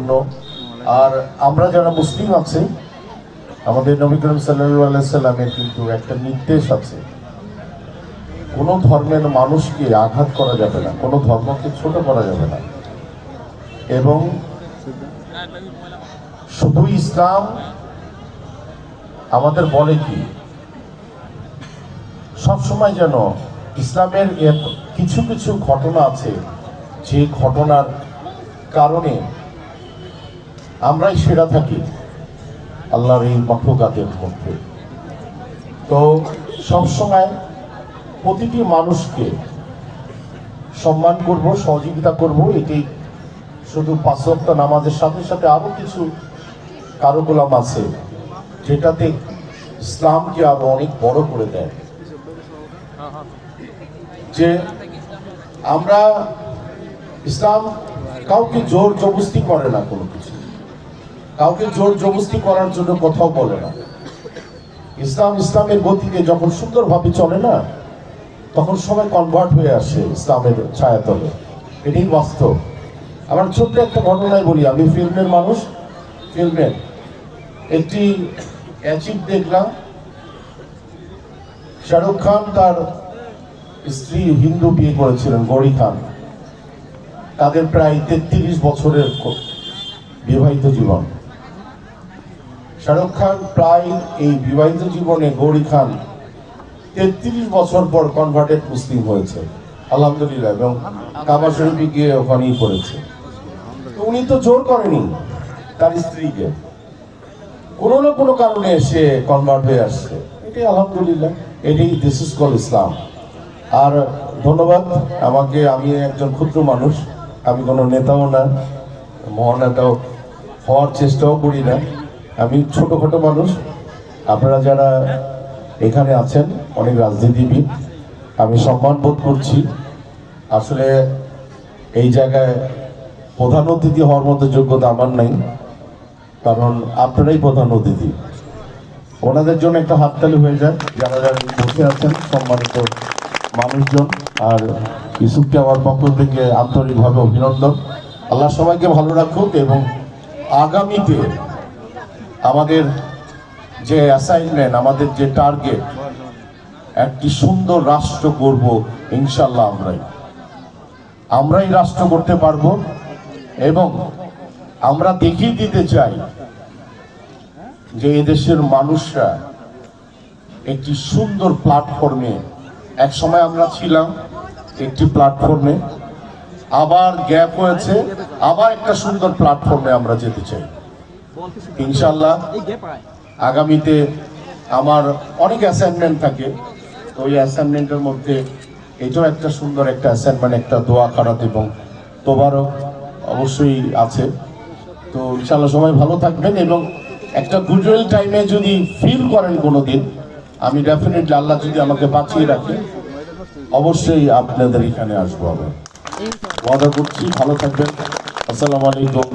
জন্য। আর আমরা যারা মুসলিম আছি, আমাদের নবী করিম সাল্লাল্লাহু আলাইহি সাল্লামের কিন্তু একটা নির্দেশ আছে, কোনো ধর্মের মানুষকে আঘাত করা যাবে না, কোনো ধর্মকে ছোট করা যাবে না। এবং শুধু ইসলাম আমাদের বলে কি, সবসময় যেন ইসলামের কিছু কিছু ঘটনা আছে, যে ঘটনার কারণে আমরাই সেরা থাকি আল্লাহর এই মাখলুকাতের মধ্যে। তো সবসময় প্রতিটি মানুষকে সম্মান করব, সহযোগিতা করব, এটি শুধু 5 ওয়াক্ত নামাজের সাথে সাথে আরও কিছু কারুকুলাম আছে যেটাতে ইসলামকে আরো অনেক বড় করে দেয়। যে আমরা ইসলাম কাউকে জোর জবরদস্তি করে না, কোনো কিছু কাউকে জোর জবরদস্তি করার জন্য কোথাও বলে না। ইসলাম ইসলামের গতিতে যখন সুন্দরভাবে চলে না, তখন সবাই কনভার্ট হয়ে আসে ইসলামের ছায়াতলে, এটাই বাস্তব। আমার ছোট্ট একটা ঘটনায় বলি, আমি ফিল্মের মানুষ, ফিল্মের একটি অ্যাচিভ দেখলাম, শাহরুখ খান তার স্ত্রী হিন্দু বিয়ে করেছিলেন, গৌরী খান। তাদের প্রায় 33 বছরের বিবাহিত জীবন। শাহরুখ খান প্রায় এই বিবাহিত জীবনে গৌরী খান 33 বছর পর কনভার্টেড মুসলিম হয়েছে, আলহামদুলিল্লাহ, এবং কাবা শরীফে গিয়ে ওখানেই করেছে। উনি তো জোর করেনি তার স্ত্রীকে, কোনো না কোনো কারণে সে কনভার্ট হয়ে আসছে, এটাই আলহামদুলিল্লাহ, এটাই দিস ইজ কল ইসলাম। আর ধন্যবাদ আমাকে, আমি একজন ক্ষুদ্র মানুষ, আমি কোনো নেতাও না, মহানেতাও হওয়ার চেষ্টাও করি না, আমি ছোটোখাটো মানুষ। আপনারা যারা এখানে আছেন অনেক রাজনীতিবিদ, আমি সম্মান বোধ করছি। আসলে এই জায়গায় প্রধান অতিথি হওয়ার মতো যোগ্যতা আমার নাই, কারণ আপনারাই প্রধান অতিথি। ওনাদের জন্য একটা হাততালি হয়ে যায়, যারা যারা বসে আছেন সম্মানিত মানুষজন। আর ইউসুফকে আমার পক্ষ থেকে আন্তরিকভাবে অভিনন্দন। আল্লাহ সবাইকে ভালো রাখুক, এবং আগামীতে আমাদের যে অ্যাসাইনমেন্ট, আমাদের যে টার্গেট, একটি সুন্দর রাষ্ট্র করব ইনশাল্লাহ। আমরাই রাষ্ট্র করতে পারবো, এবং আমরা দেখিয়ে দিতে চাই যে এদেশের মানুষরা একটি সুন্দর প্ল্যাটফর্মে, এক সময় আমরা ছিলাম একটি প্ল্যাটফর্মে, আবার গ্যাপ হয়েছে, আবার একটা সুন্দর প্ল্যাটফর্মে আমরা যেতে চাই ইনশাল্লাহ। আগামীতে আমার অনেক অ্যাসাইনমেন্ট থাকে, তো ওই অ্যাসাইনমেন্টের মধ্যে এটাও একটা সুন্দর একটা অ্যাসাইনমেন্ট, একটা দোয়া খারাত এবং তোবারক অবশ্যই আছে। তো ইনশাল্লাহ সবাই ভালো থাকবেন, এবং একটা গুডউইল টাইমে যদি ফিল করেন কোনো দিন, আমি ডেফিনেটলি, আল্লাহ যদি আমাকে বাঁচিয়ে রাখে, অবশ্যই আপনাদের এখানে আসবো। আবার ওয়াদা করছি, ভালো থাকবেন। আসসালামু আলাইকুম।